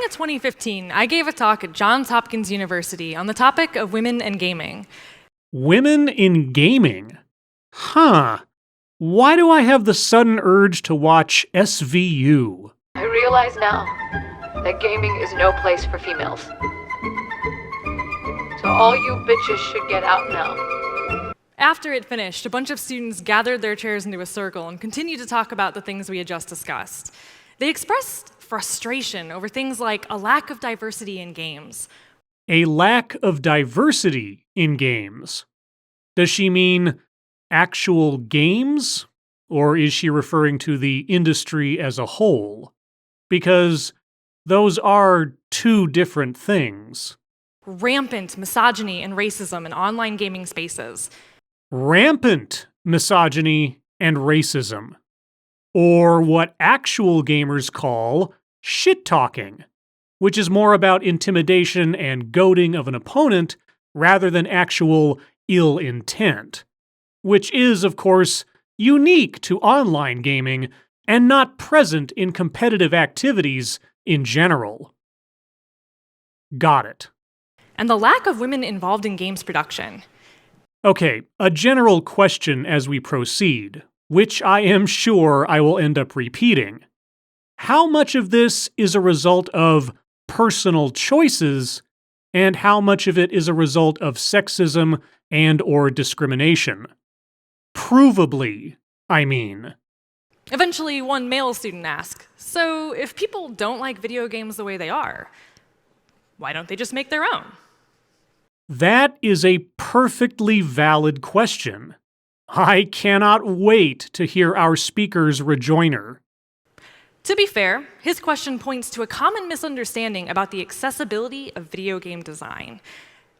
of 2015, I gave a talk at Johns Hopkins University on the topic of women and gaming. Women in gaming? Huh. Why do I have the sudden urge to watch SVU? I realize now that gaming is no place for females. So all you bitches should get out now. After it finished, a bunch of students gathered their chairs into a circle and continued to talk about the things we had just discussed. They expressed frustration over things like a lack of diversity in games. A lack of diversity in games? Does she mean actual games? Or is she referring to the industry as a whole? Because those are two different things. Rampant misogyny and racism in online gaming spaces. Rampant misogyny and racism. Or what actual gamers call shit-talking, which is more about intimidation and goading of an opponent rather than actual ill intent, which is, of course, unique to online gaming and not present in competitive activities in general. Got it. And the lack of women involved in games production. Okay, a general question as we proceed, which I am sure I will end up repeating. How much of this is a result of personal choices, and how much of it is a result of sexism and/or discrimination? Provably, I mean. Eventually, one male student asked, so if people don't like video games the way they are, why don't they just make their own? That is a perfectly valid question. I cannot wait to hear our speaker's rejoinder. To be fair, his question points to a common misunderstanding about the accessibility of video game design,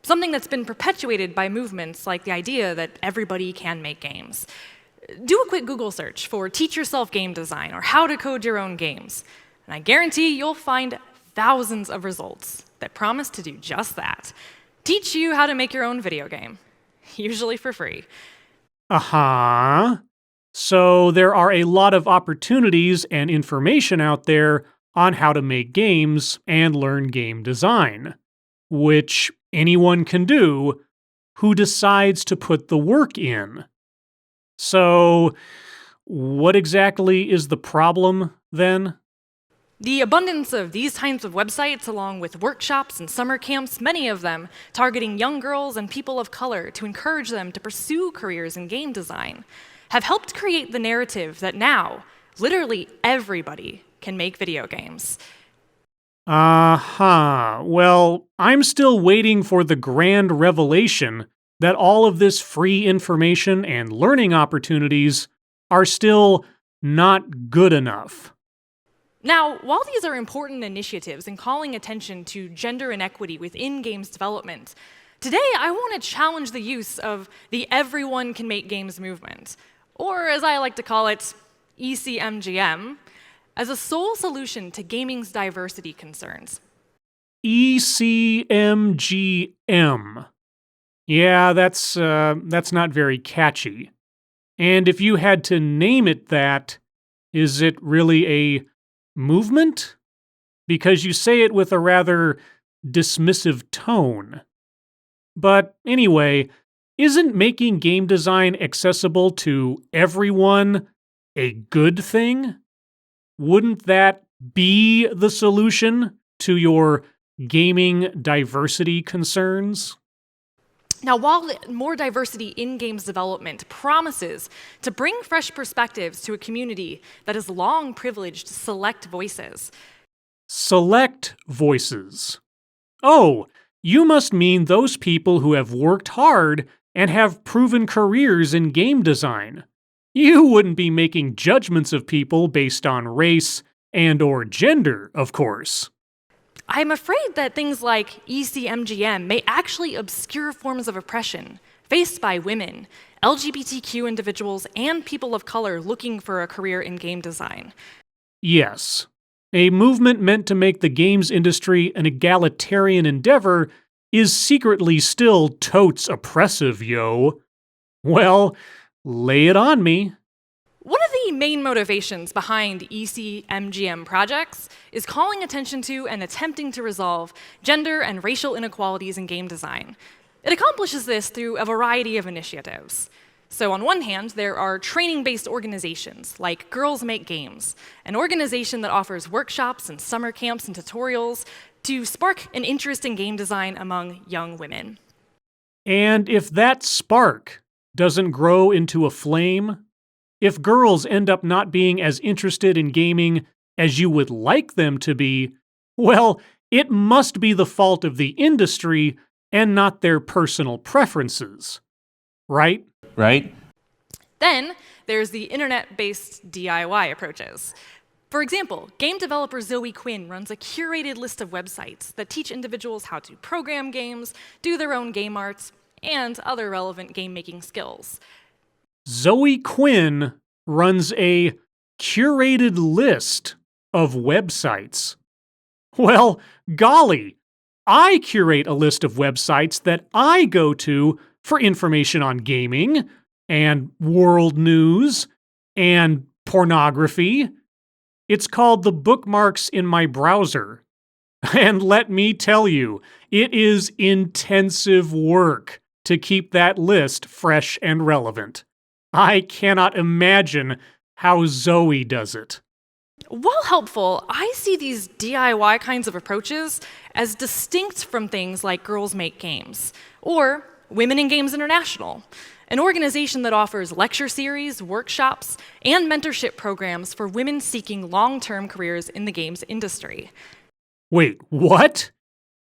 something that's been perpetuated by movements like the idea that everybody can make games. Do a quick Google search for teach yourself game design or how to code your own games, and I guarantee you'll find thousands of results that promise to do just that. Teach you how to make your own video game, usually for free. Uh-huh. So there are a lot of opportunities and information out there on how to make games and learn game design, which anyone can do who decides to put the work in. So, what exactly is the problem, then? The abundance of these kinds of websites, along with workshops and summer camps, many of them targeting young girls and people of color to encourage them to pursue careers in game design, have helped create the narrative that now, literally everybody can make video games. Uh-huh. Well, I'm still waiting for the grand revelation that all of this free information and learning opportunities are still not good enough. Now, while these are important initiatives in calling attention to gender inequity within games development, today I want to challenge the use of the everyone can make games movement, or as I like to call it, ECMGM, as a sole solution to gaming's diversity concerns. ECMGM. Yeah, that's not very catchy. And if you had to name it that, is it really a movement? Because you say it with a rather dismissive tone. But anyway, isn't making game design accessible to everyone a good thing? Wouldn't that be the solution to your gaming diversity concerns? Now, while more diversity in games development promises to bring fresh perspectives to a community that has long privileged select voices. Select voices. Oh, you must mean those people who have worked hard and have proven careers in game design. You wouldn't be making judgments of people based on race and/or gender, of course. I'm afraid that things like ECMGM may actually obscure forms of oppression faced by women, LGBTQ individuals, and people of color looking for a career in game design. Yes. A movement meant to make the games industry an egalitarian endeavor is secretly still totes oppressive, yo. Well, lay it on me. One of the main motivations behind ECMGM projects is calling attention to and attempting to resolve gender and racial inequalities in game design. It accomplishes this through a variety of initiatives. So on one hand, there are training-based organizations like Girls Make Games, an organization that offers workshops and summer camps and tutorials to spark an interest in game design among young women. And if that spark doesn't grow into a flame, if girls end up not being as interested in gaming as you would like them to be, well, it must be the fault of the industry and not their personal preferences. Right? Right? Then there's the internet-based DIY approaches. For example, game developer Zoe Quinn runs a curated list of websites that teach individuals how to program games, do their own game art, and other relevant game-making skills. Zoe Quinn runs a curated list of websites. Well, golly, I curate a list of websites that I go to for information on gaming, and world news, and pornography. It's called the bookmarks in my browser. And let me tell you, it is intensive work to keep that list fresh and relevant. I cannot imagine how Zoe does it. While helpful, I see these DIY kinds of approaches as distinct from things like Girls Make Games, or Women in Games International, an organization that offers lecture series, workshops, and mentorship programs for women seeking long-term careers in the games industry. Wait, what?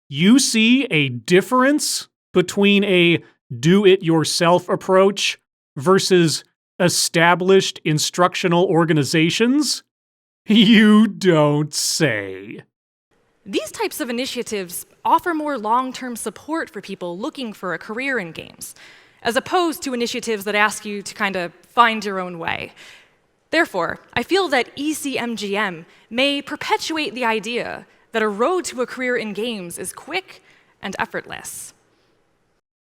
You see a difference between a do-it-yourself approach versus established instructional organizations? You don't say. These types of initiatives offer more long-term support for people looking for a career in games, as opposed to initiatives that ask you to kind of find your own way. Therefore, I feel that ECMGM may perpetuate the idea that a road to a career in games is quick and effortless.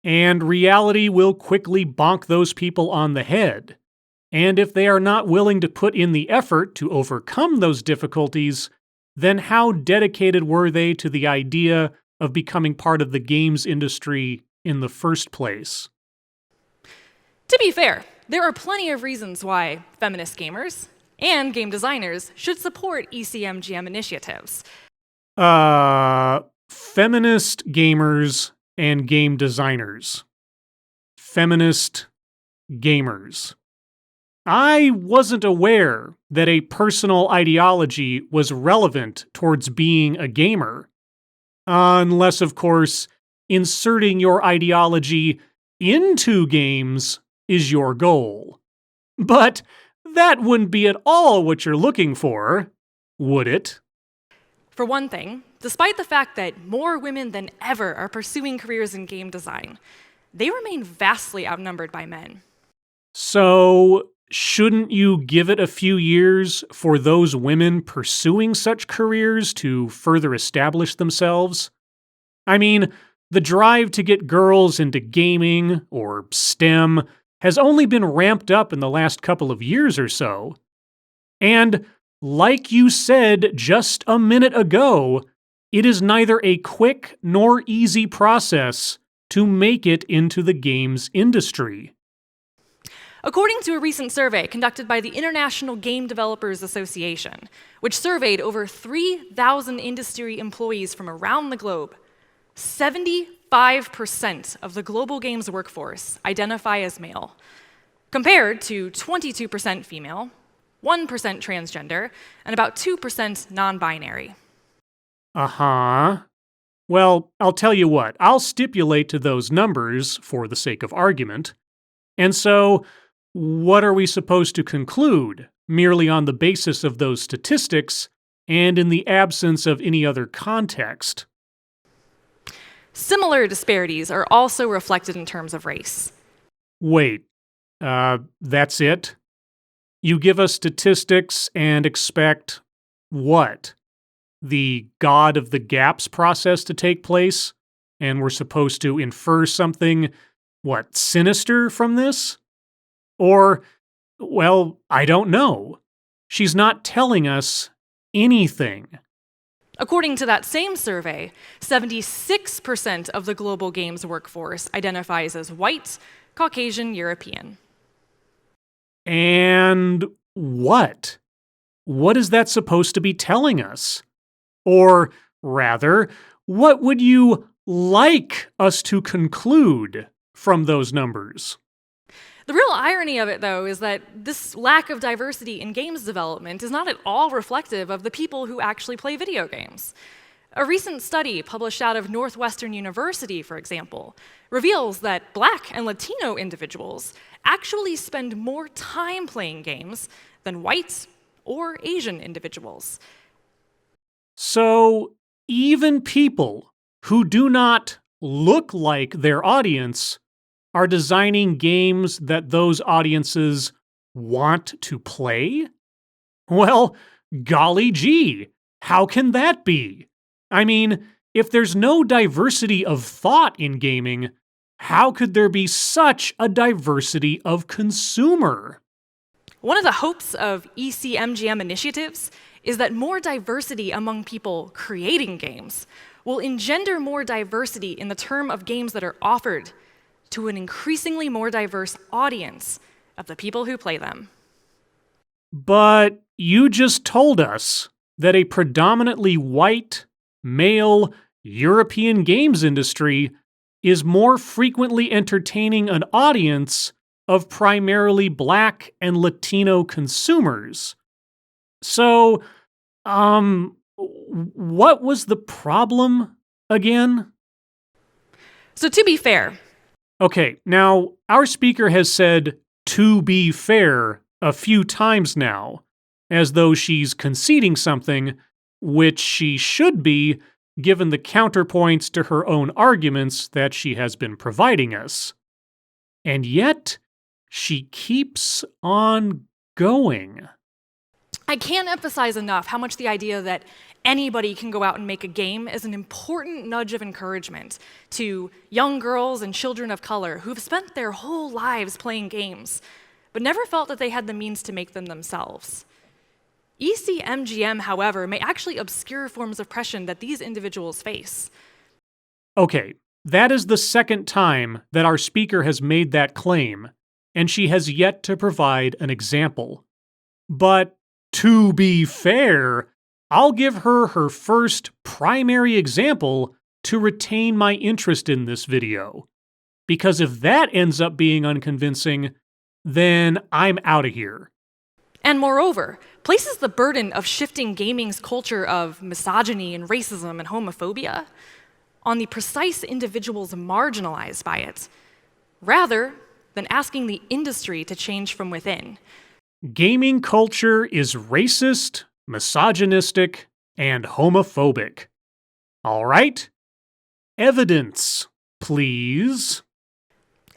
And reality will quickly bonk those people on the head. And if they are not willing to put in the effort to overcome those difficulties, then how dedicated were they to the idea of becoming part of the games industry in the first place? To be fair, there are plenty of reasons why feminist gamers and game designers should support ECMGM initiatives. Feminist gamers and game designers. Feminist gamers. I wasn't aware that a personal ideology was relevant towards being a gamer. Unless, of course, inserting your ideology into games is your goal. But that wouldn't be at all what you're looking for, would it? For one thing, despite the fact that more women than ever are pursuing careers in game design, they remain vastly outnumbered by men. So, shouldn't you give it a few years for those women pursuing such careers to further establish themselves? I mean, the drive to get girls into gaming, or STEM, has only been ramped up in the last couple of years or so. And, like you said just a minute ago, it is neither a quick nor easy process to make it into the games industry. According to a recent survey conducted by the International Game Developers Association, which surveyed over 3,000 industry employees from around the globe, 75% of the global games workforce identify as male, compared to 22% female, 1% transgender, and about 2% non-binary. Uh-huh. Well, I'll tell you what, I'll stipulate to those numbers for the sake of argument. And so, what are we supposed to conclude, merely on the basis of those statistics and in the absence of any other context? Similar disparities are also reflected in terms of race. Wait, that's it? You give us statistics and expect what? The God of the Gaps process to take place? And we're supposed to infer something, sinister from this? Or Well, I don't know. She's not telling us anything. According to that same survey, 76% of the global games workforce identifies as white, Caucasian, European. And what? What is that supposed to be telling us? Or rather, what would you like us to conclude from those numbers? The real irony of it, though, is that this lack of diversity in games development is not at all reflective of the people who actually play video games. A recent study published out of Northwestern University, for example, reveals that Black and Latino individuals actually spend more time playing games than white or Asian individuals. So, even people who do not look like their audience are designing games that those audiences want to play? Well, golly gee, how can that be? I mean, if there's no diversity of thought in gaming, how could there be such a diversity of consumer? One of the hopes of ECMGM initiatives is that more diversity among people creating games will engender more diversity in the term of games that are offered to an increasingly more diverse audience of the people who play them. But you just told us that a predominantly white, male, European games industry is more frequently entertaining an audience of primarily Black and Latino consumers. So, what was the problem again? So to be fair, Okay, now, our speaker has said, "to be fair," a few times now, as though she's conceding something, which she should be, given the counterpoints to her own arguments that she has been providing us. And yet, she keeps on going. I can't emphasize enough how much the idea that anybody can go out and make a game is an important nudge of encouragement to young girls and children of color who've spent their whole lives playing games, but never felt that they had the means to make them themselves. ECMGM, however, may actually obscure forms of oppression that these individuals face. Okay, that is the second time that our speaker has made that claim, and she has yet to provide an example. But to be fair, I'll give her her first primary example to retain my interest in this video. Because if that ends up being unconvincing, then I'm out of here. And moreover, places the burden of shifting gaming's culture of misogyny and racism and homophobia on the precise individuals marginalized by it, rather than asking the industry to change from within. Gaming culture is racist, misogynistic, and homophobic. All right? Evidence, please.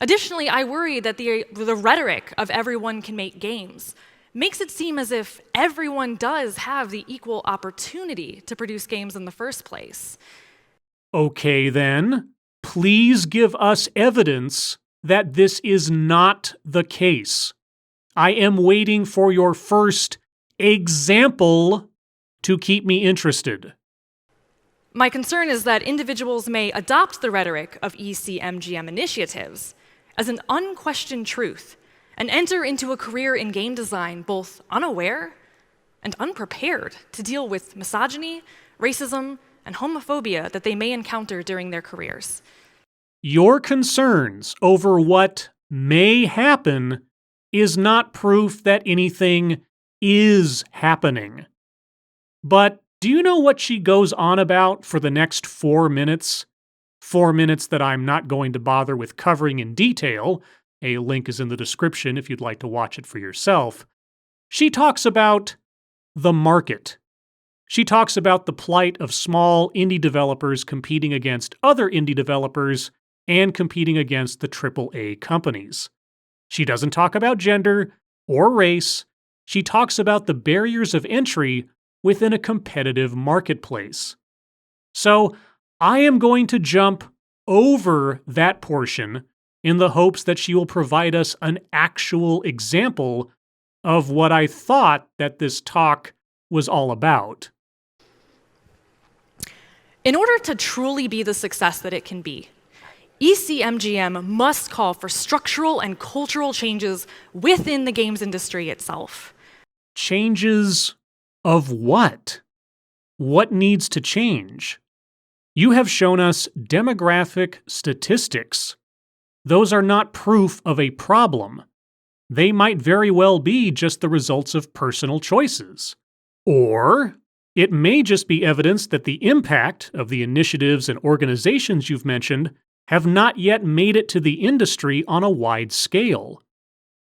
Additionally, I worry that the rhetoric of everyone can make games makes it seem as if everyone does have the equal opportunity to produce games in the first place. Okay, then, please give us evidence that this is not the case. I am waiting for your first example to keep me interested. My concern is that individuals may adopt the rhetoric of ECMGM initiatives as an unquestioned truth and enter into a career in game design both unaware and unprepared to deal with misogyny, racism, and homophobia that they may encounter during their careers. Your concerns over what may happen is not proof that anything is happening. But do you know what she goes on about for the next 4 minutes? 4 minutes that I'm not going to bother with covering in detail. A link is in the description if you'd like to watch it for yourself. She talks about the market. She talks about the plight of small indie developers competing against other indie developers and competing against the AAA companies. She doesn't talk about gender or race. She talks about the barriers of entry within a competitive marketplace. So, I am going to jump over that portion in the hopes that she will provide us an actual example of what I thought that this talk was all about. In order to truly be the success that it can be, ECMGM must call for structural and cultural changes within the games industry itself. Changes of what? What needs to change? You have shown us demographic statistics. Those are not proof of a problem. They might very well be just the results of personal choices. Or it may just be evidence that the impact of the initiatives and organizations you've mentioned have not yet made it to the industry on a wide scale.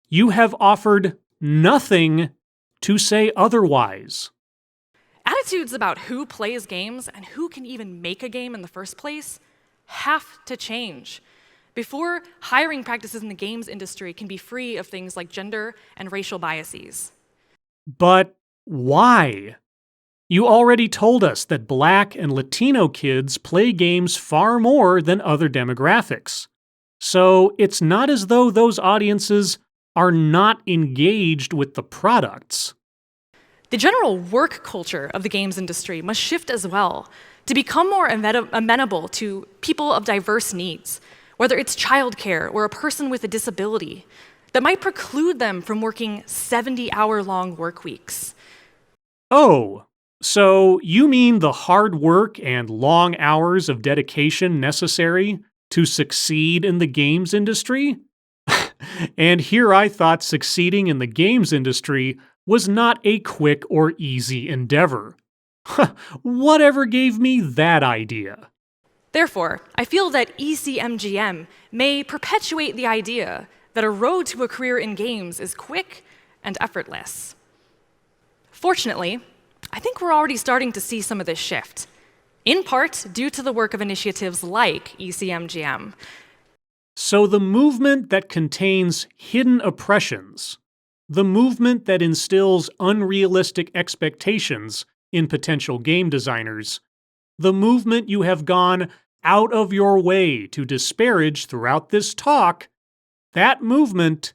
You have offered nothing to say otherwise. Attitudes about who plays games and who can even make a game in the first place have to change before hiring practices in the games industry can be free of things like gender and racial biases. But why? You already told us that Black and Latino kids play games far more than other demographics. So it's not as though those audiences are not engaged with the products. The general work culture of the games industry must shift as well to become more amenable to people of diverse needs, whether it's childcare or a person with a disability, that might preclude them from working 70-hour-long work weeks. Oh, so you mean the hard work and long hours of dedication necessary to succeed in the games industry? And here I thought succeeding in the games industry was not a quick or easy endeavor. Whatever gave me that idea? Therefore, I feel that ECMGM may perpetuate the idea that a road to a career in games is quick and effortless. Fortunately, I think we're already starting to see some of this shift, in part due to the work of initiatives like ECMGM. So the movement that contains hidden oppressions, the movement that instills unrealistic expectations in potential game designers, the movement you have gone out of your way to disparage throughout this talk, that movement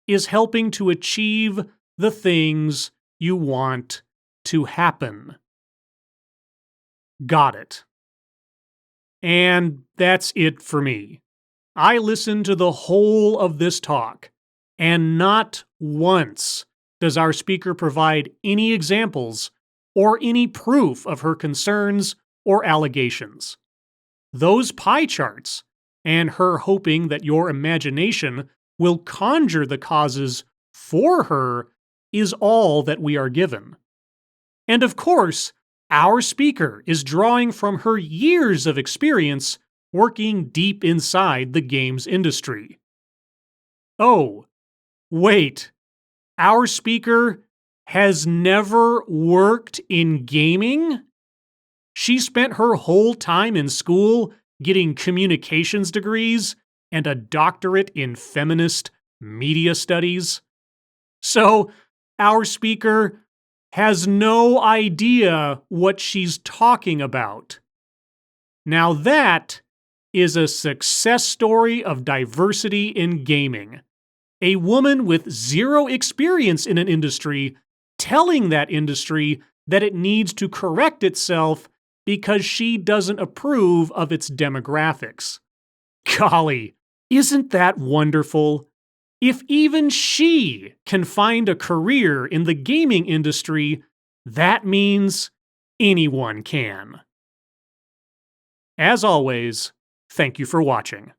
is helping to achieve the things you want to happen. Got it. And that's it for me. I listened to the whole of this talk, and not once does our speaker provide any examples or any proof of her concerns or allegations. Those pie charts, and her hoping that your imagination will conjure the causes for her, is all that we are given. And of course, our speaker is drawing from her years of experience working deep inside the games industry. Oh, wait, our speaker has never worked in gaming? She spent her whole time in school getting communications degrees and a doctorate in feminist media studies. So, our speaker has no idea what she's talking about. Now that is a success story of diversity in gaming. A woman with zero experience in an industry telling that industry that it needs to correct itself because she doesn't approve of its demographics. Golly, isn't that wonderful? If even she can find a career in the gaming industry, that means anyone can. As always, thank you for watching.